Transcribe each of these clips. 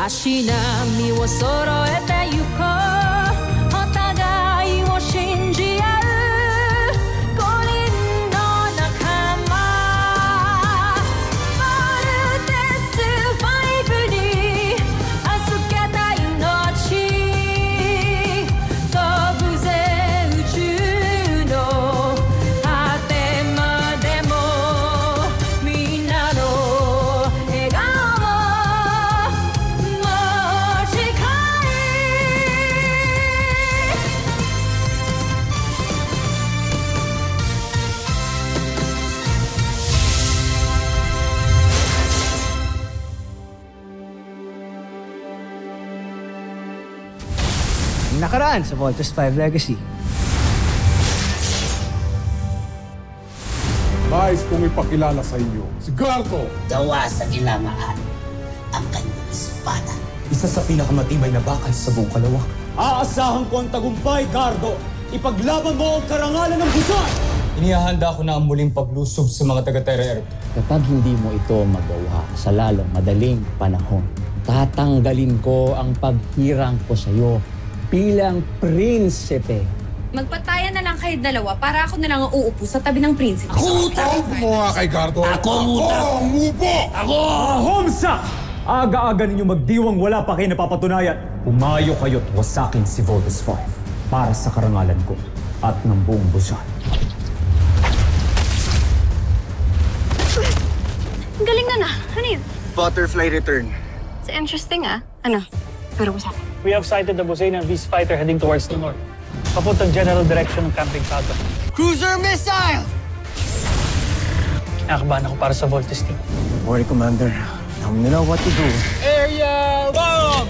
足並みを揃えてゆこうお互いを信じ合う五輪の仲間ボルテス5に預けた命飛ぶぜ宇宙の果てまでもみんなの笑顔nakaraan sa Voltes 5 Legacy. Nais kong ipakilala sa inyo si Gardo. Gawa sa ginamaan ang kanyang espada. Isa sa pinakamatibay na bakal sa buong kalawak. Aasahan ko ang tagumpay, Gardo. Ipaglaban mo ang karangalan ng busan! Inihahanda ko na ang muling paglusob sa mga taga-Terra. Kapag hindi mo ito magawa sa lalong madaling panahon, tatanggalin ko ang paghirang ko sa iyo bilang prinsipe. Magpatayan na lang kayo dalawa para ako na lang ang uupo sa tabi ng prinsipe. Ako utang! Kumuha kay Gardo. Ako ang utang! Ako ang upo! Ako! Homsa! Aga-aga ninyo magdiwang wala pa kayo napapatunayan. Umayo kayo't wasakin si Voltes 5 para sa karangalan ko at ng buong busan. Galing na. Ano yun? Butterfly return. It's interesting Ano? Pero usapan. We have sighted the Bosanian Beast Fighter heading towards the north. Papuntang general direction ng Camping Falcon. Cruiser missile! Kinakabahan ako para sa Voltes team. Don't worry, Commander. You know what to do. Area bomb!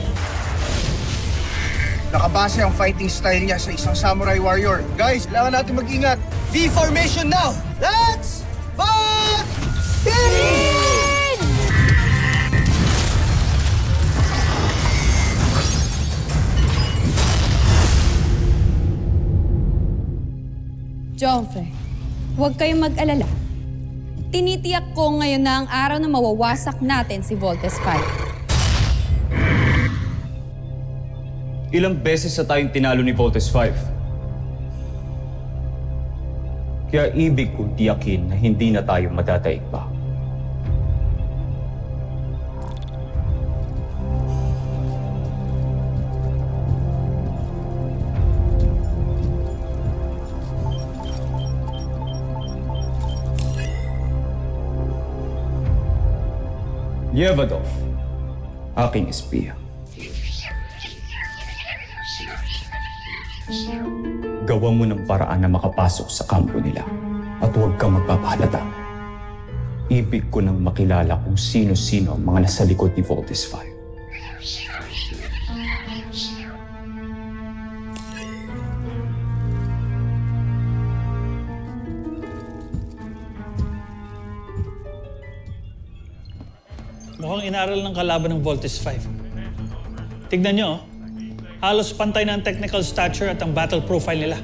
Nakabase ang fighting style niya sa isang samurai warrior. Guys, kailangan natin mag-ingat. V-formation now! Let's fight! Joffrey, huwag kayong mag-alala. Tinitiyak ko ngayon na ang araw na mawawasak natin si Voltes 5. Ilang beses na tayong tinalo ni Voltes 5. Kaya ibig kong tiyakin na hindi na tayo madadaig pa. Yevadov, aking espiya. Gawa mo ng paraan na makapasok sa kampo nila at huwag kang magpapahalata. Ibig ko nang makilala kung sino-sino ang mga nasa likod ni Voltes 5. Mukhang inaral ng kalaban ng Voltes 5. Tignan nyo, halos pantay na ang technical stature at ang battle profile nila.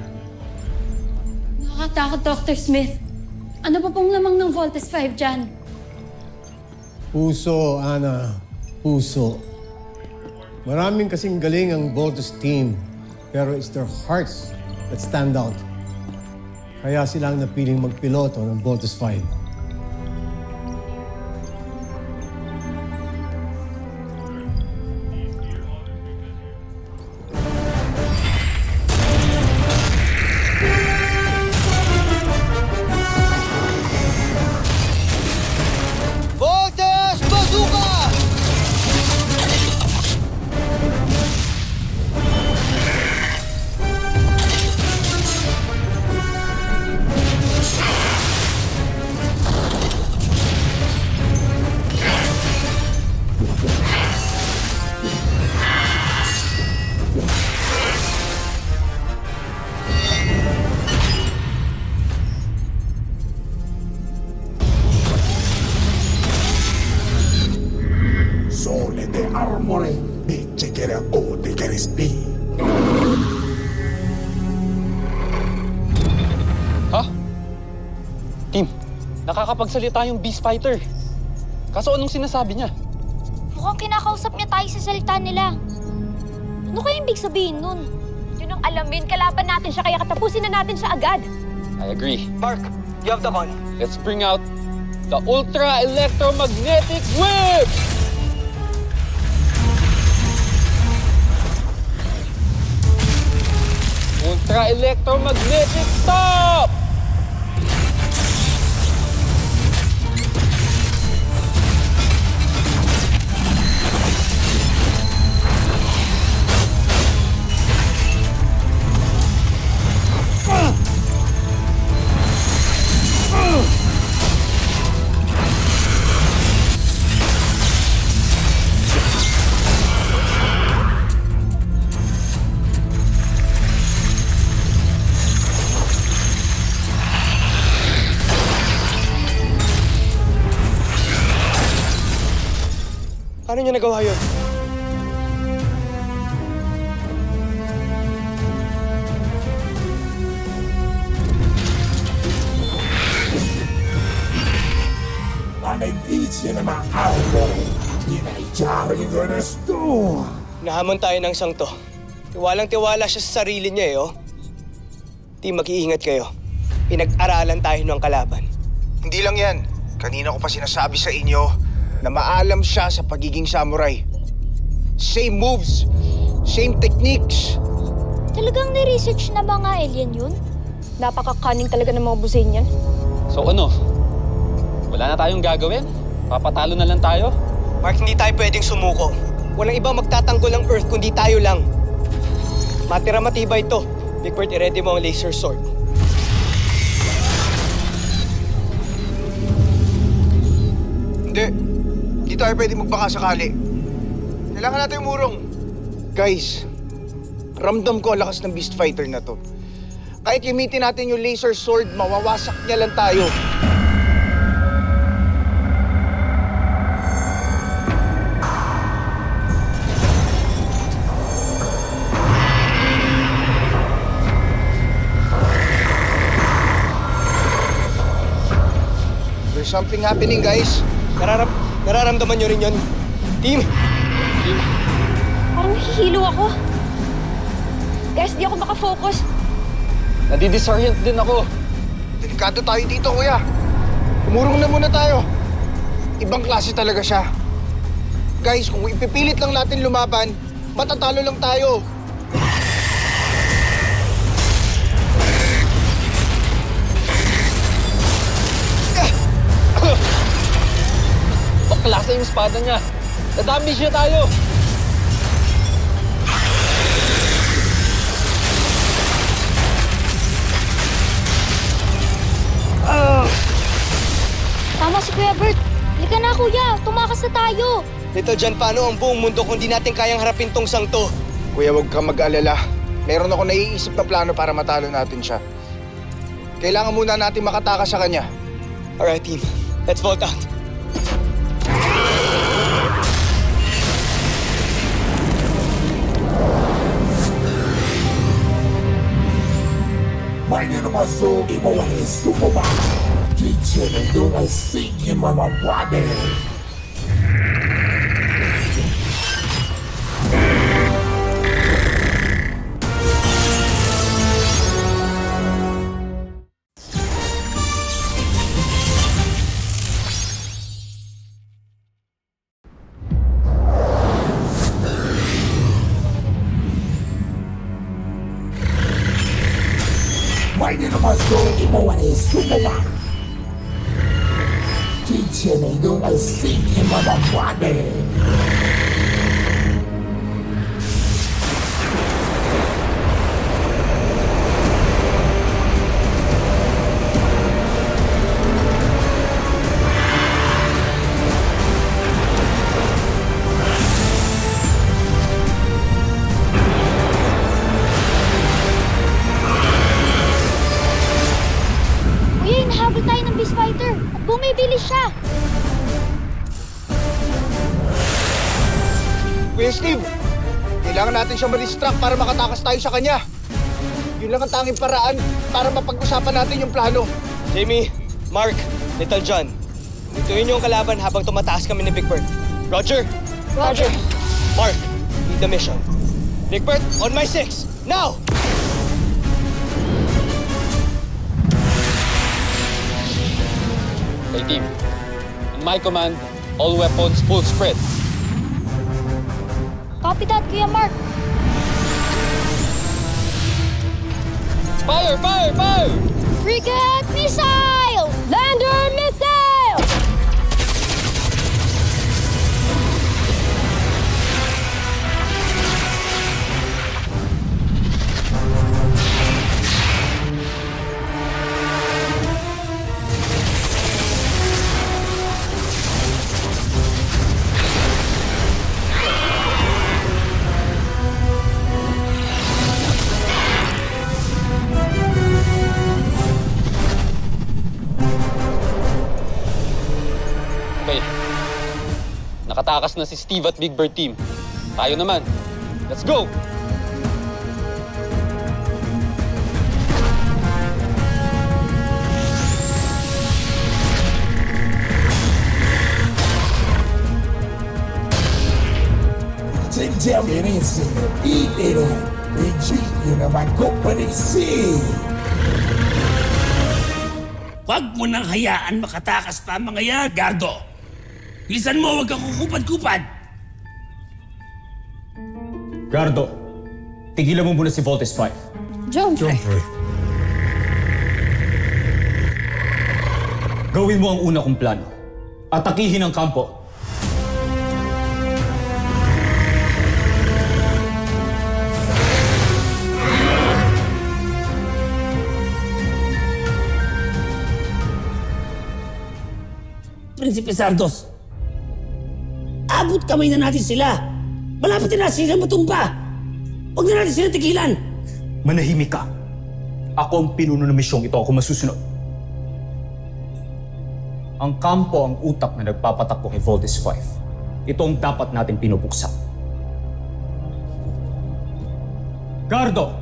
Nakakatakot, Dr. Smith. Ano pa pong lamang ng Voltes 5 dyan? Puso, Ana. Puso. Maraming kasing galing ang Voltes team, pero it's their hearts that stand out. Kaya sila ang napiling magpiloto ng Voltes 5. Nakakapagsalita yung Beast Fighter. Kaso anong sinasabi niya? Mukhang kinakausap niya tayo sa salita nila. Ano kaya ibig sabihin nun? Yun ang alamin, kalaban natin siya kaya katapusin na natin siya agad. I agree. Mark, you have the call. Let's bring out the Ultra Electromagnetic Whip! Ultra Electromagnetic Stop! Paano niyo nagawa yun? Nahamon tayo ng sangto. Tiwalang-tiwala siya sa sarili niya oh. Di mag-iingat kayo. Pinag-aralan tayo ng kalaban. Hindi lang yan. Kanina ko pa sinasabi sa inyo na maalam siya sa pagiging samurai. Same moves, same techniques. Talagang ni-research na mga alien yun? Napaka-cunning talaga ng mga buzain yan. So ano? Wala na tayong gagawin? Papatalo na lang tayo? Mark, hindi tayo pwedeng sumuko. Walang ibang magtatanggol ng Earth kundi tayo lang. Matira matibay ito. Big Bird, i-ready mo ang laser sword. Hindi tayo pwede magbaka sakali. Kailangan natin umurong. Guys, ramdam ko ang lakas ng Beast Fighter na to. Kahit gamitin natin yung laser sword, mawawasak niya lang tayo. There's something happening, guys. Nararamdaman nyo rin yun? Team! Parang nahihilo ako. Guys, di ako makafocus. Nadidisorient din ako. Delikado tayo dito, kuya. Umurong na muna tayo. Ibang klase talaga siya. Guys, kung ipipilit lang natin lumaban, matatalo lang tayo. Klase yung espada niya. Nadami siya tayo. Tama si Kuya Bert. Halika na, Kuya. Tumakas na tayo. Little John, paano ang buong mundo kung di natin kayang harapin tong sangto? Kuya, huwag kang mag-alala. Meron ako naiisip na plano para matalo natin siya. Kailangan muna natin makatakas sa kanya. Alright, team. Let's vault out. My name is so imo is Superman. Teacher and do I sing in my body. My name is so imo is Superman. Teacher and do I sing in my body. Bumibilis siya! Kuya Steve, kailangan natin siya ma-distract para makatakas tayo sa kanya. Yun lang ang tanging paraan para mapag-usapan natin yung plano. Jamie, Mark, Little John, dituin niyo ang kalaban habang tumataas kami ni Big Bird. Roger! Roger. Mark, lead the mission. Big Bird, on my 6. Now! Okay, team. In my command, all weapons full spread. Copy that, Kuya Mark. Fire! Fire! Fire! Frigate missile! Lander missile! Nakatakas na si Steve at Big Bird team. Tayo naman. Let's go! Take down an insect, eat it up. Retreat you na my company see. Huwag mo nang hayaan makatakas pa ang mga yan, Gardo. Bilisan mo, huwag kang kukupad-kupad! Gardo, tigilan mo muna si Voltes 5. Jomfrey. Gawin mo ang una kong plano. Atakihin ang kampo. Prinsipe Sardos, abot kamay na natin sila. Malapit na sila matumba. Huwag na natin sila tigilan. Manahimik ka. Ako ang pinuno ng misyong ito. Ako masusunod. Ang kampo ang utak na nagpapatakbo kay Voltes 5. Ito ang dapat natin pinupuksan. Gardo!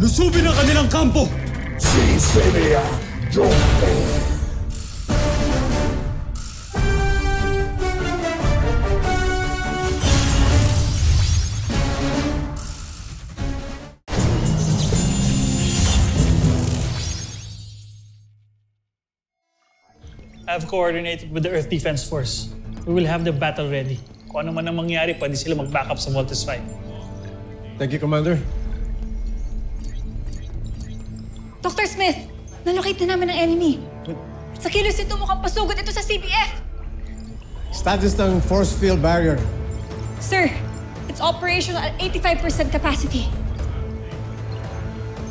Lusubin ang kanilang kampo! Si Celia Jomfrey. I've coordinated with the Earth Defense Force. We will have the battle ready. Kung ano man ang mangyari, pwede sila mag-backup sa Voltes 5. Thank you, Commander. Dr. Smith, nalocate na namin ang enemy. Sa kilos ito mukhang pasugod ito sa CBF. Status ng force field barrier. Sir, it's operational at 85% capacity.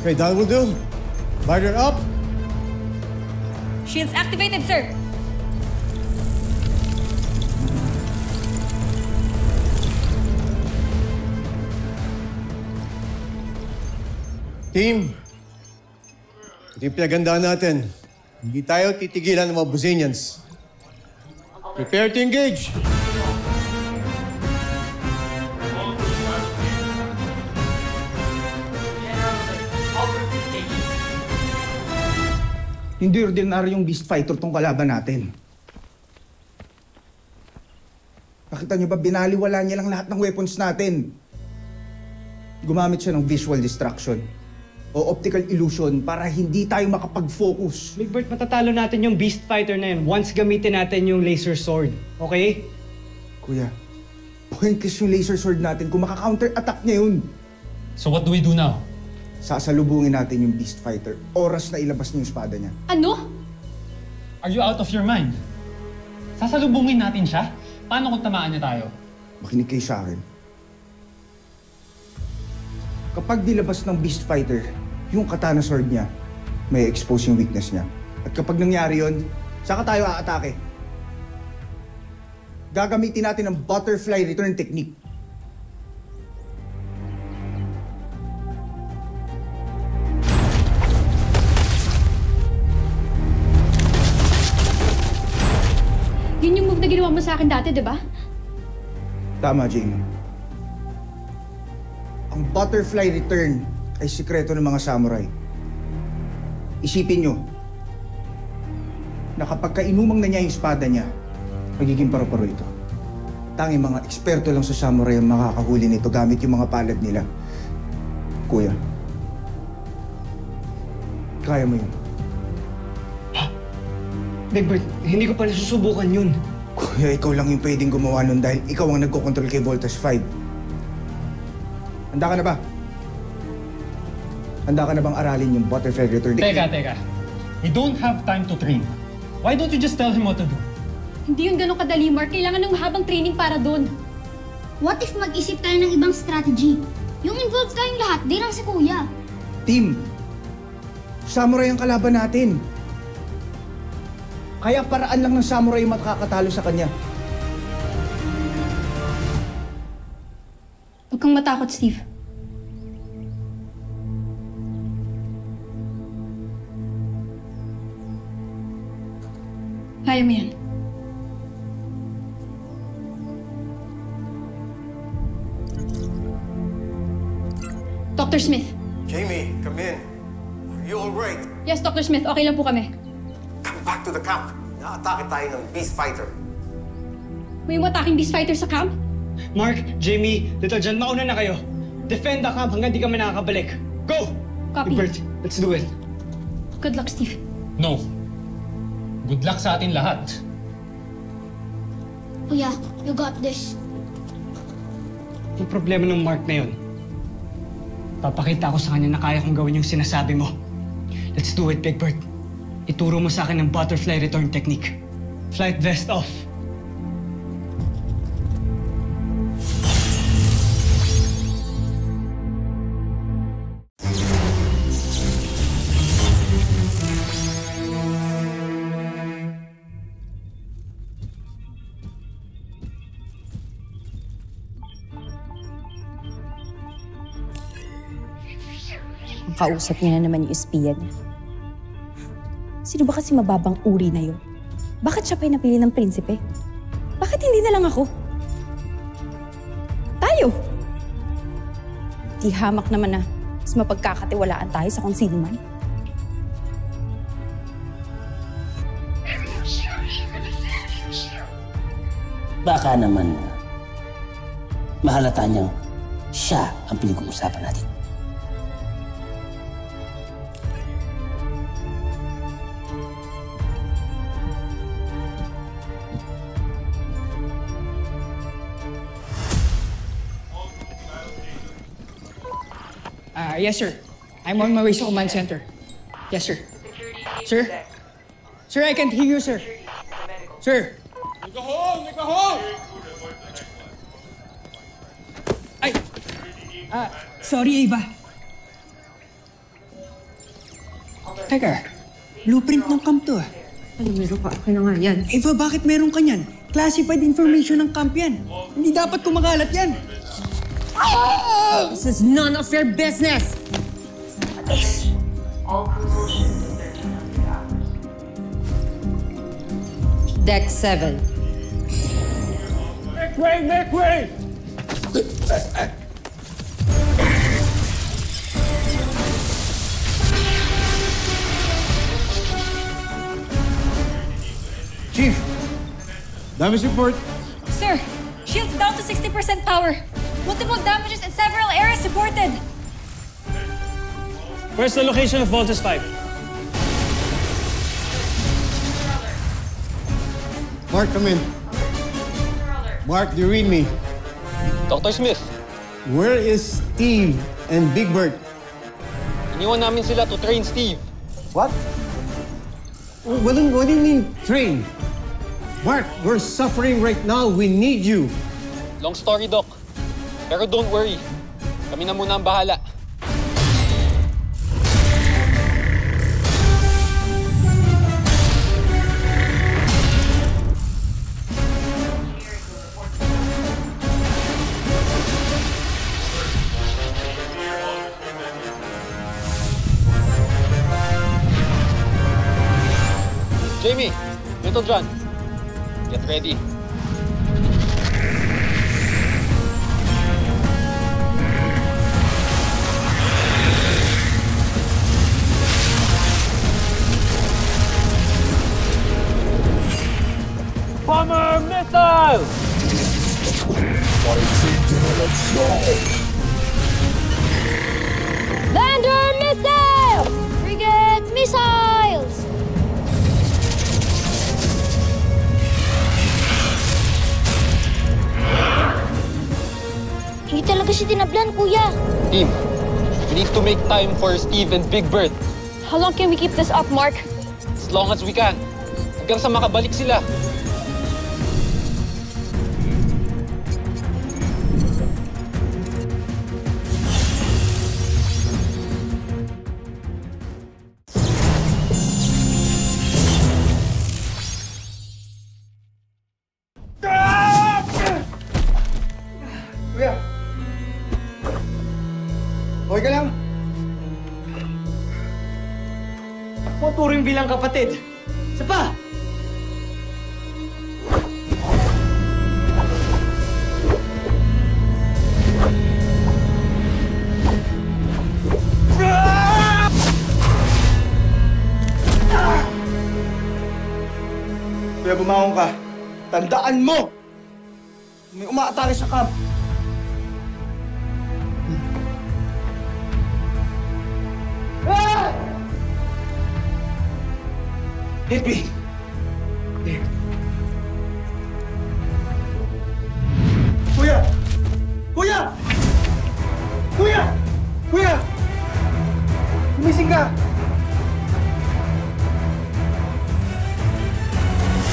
Okay, that will do. Barrier up. Shields activated, sir. Team, ito yung pinagandaan natin. Hindi tayo titigilan ng mga Buzinians. Prepare to engage! Hindi ordinaryong beast fighter tong kalaban natin. Nakita niyo ba, binaliwala niya lang lahat ng weapons natin. Gumamit siya ng visual distraction o optical illusion para hindi tayo makapag-focus. Big Bird, matatalo natin yung beast fighter na yun once gamitin natin yung laser sword. Okay? Kuya, pointless yung laser sword natin kung maka-counter-attack niya yun. So what do we do now? Sasalubungin natin yung beast fighter. Oras na ilabas niya yung espada niya. Ano? Are you out of your mind? Sasalubungin natin siya? Paano kung tamaan niya tayo? Makinig kayo sa akin. Kapag dilabas ng beast fighter, yung katana sword niya, may expose yung weakness niya. At kapag nangyari yun, saka tayo aatake. Gagamitin natin ang butterfly return technique. Yun yung move na ginawa mo sa akin dati, di ba? Tama, Jamie. Ang butterfly return ay sikreto ng mga samurai. Isipin nyo, na kapag kainumang na niya yung espada niya, magiging paru-paro ito. tanging mga eksperto lang sa samurai ang makakahuli nito gamit yung mga palad nila. Kuya, kaya mo yun. Big Bird, hindi ko pala susubukan yun. Kuya, ikaw lang yung pwedeng gumawa nun dahil ikaw ang nagkocontrol kay Voltage 5. Handa ka na ba? Handa ka na bang aralin yung butterfly return? Teka. We don't have time to train. Why don't you just tell him what to do? Hindi yun ganun kadali, Mark. Kailangan ng mahabang training para doon. What if mag-isip tayo ng ibang strategy? Yung involved tayong lahat, di lang si Kuya. Team, samurai ang kalaban natin. Kaya paraan lang ng samurai yung makakatalo sa kanya. Huwag kang matakot, Steve. Kaya mo yan. Dr. Smith. Jamie, come in. Are you all right? Yes, Dr. Smith. Okay lang po kami. Come back to the camp. Naatake tayo ng beast fighter. May umataking beast fighter sa camp? Mark, Jamie, Little John, mauna na kayo. Defend the camp hanggang di kami nakakabalik. Go! Copy. Big Bird, let's do it. Good luck, Steve. No. Good luck sa atin lahat. Kuya, you got this. Yung problema ng Mark na yun, papakita ko sa kanya na kaya kong gawin yung sinasabi mo. Let's do it, Big Bird. Ituro mo sa akin ang butterfly return technique. Flight vest off. Ang kausap niya na naman yung espiya niya. Sino ba kasi mababang uri na yun? Bakit siya pa'y napili ng prinsipe? Bakit hindi na lang ako? Tayo! Di hamak naman na mas mapagkakatiwalaan tayo sa kung sino man. Baka naman mahalata niyang siya ang pinag-uusapan natin. Yes, sir. I'm on my way sa command center. Yes, sir. Sir? Sir, I can't hear you, sir. Sir? Nagahong! Ay! Sorry, Ava. Teka, blueprint ng camp to, Ano, meron ka? Akin na nga yan. Ava, bakit meron ka niyan? Classified information ng camp yan. Hindi dapat kumakalat yan. This is none of your business! Deck 7. Make way! Chief, damage report. Sir, shield's down to 60% power. Multiple damages in several areas reported. Where's the location of Voltus 5? Mark, come in. Mark, do you read me? Dr. Smith, Where is Steve and Big Bird? iniwan namin sila to train Steve. What? What do you mean, train? Mark, we're suffering right now. We need you. Long story, Doc. Pero don't worry. Kami na muna ang bahala. Jamie, Little John, get ready. Bomber missile! Lander missiles! Frigate missiles! Hindi talaga siya tinablan, kuya. Team, we need to make time for Steve and Big Bird. How long can we keep this up, Mark? As long as we can. Hanggang sa makabalik sila. Kuya! Okay ka lang? Huwag turing bilang kapatid. Isa pa! Kuya, bumangon ka. Tandaan mo! May umaatake sa camp. Hit me! There. Kuya! Kuya! Kuya! Kuya! Gumising ka!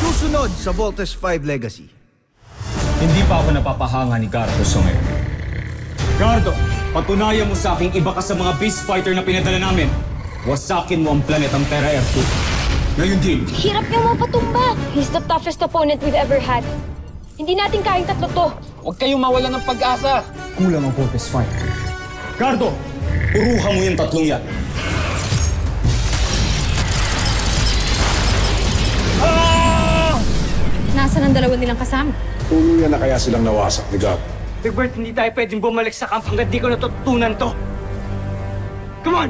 Susunod sa Voltes 5 Legacy. Hindi pa ako napapahanga ni Gardo sa ngayon. Gardo, patunayan mo sa aking iba ka sa mga beast fighter na pinadala namin. Wasakin mo ang planetang Terra Air 2. Ngayon din. Hirap niya mapatumba. He's the toughest opponent we've ever had. Hindi natin kayang tatlo to. Huwag kayong mawala ng pag-asa. Kulang ang Voltes 5. Gardo, puruhan mo yung tatlong yan. Nasaan ang dalawa nilang kasama? Tuluyan na kaya silang nawasak ni God. Big Bird, hindi tayo pwedeng bumalik sa camp hanggat di ko natutunan to. Come on!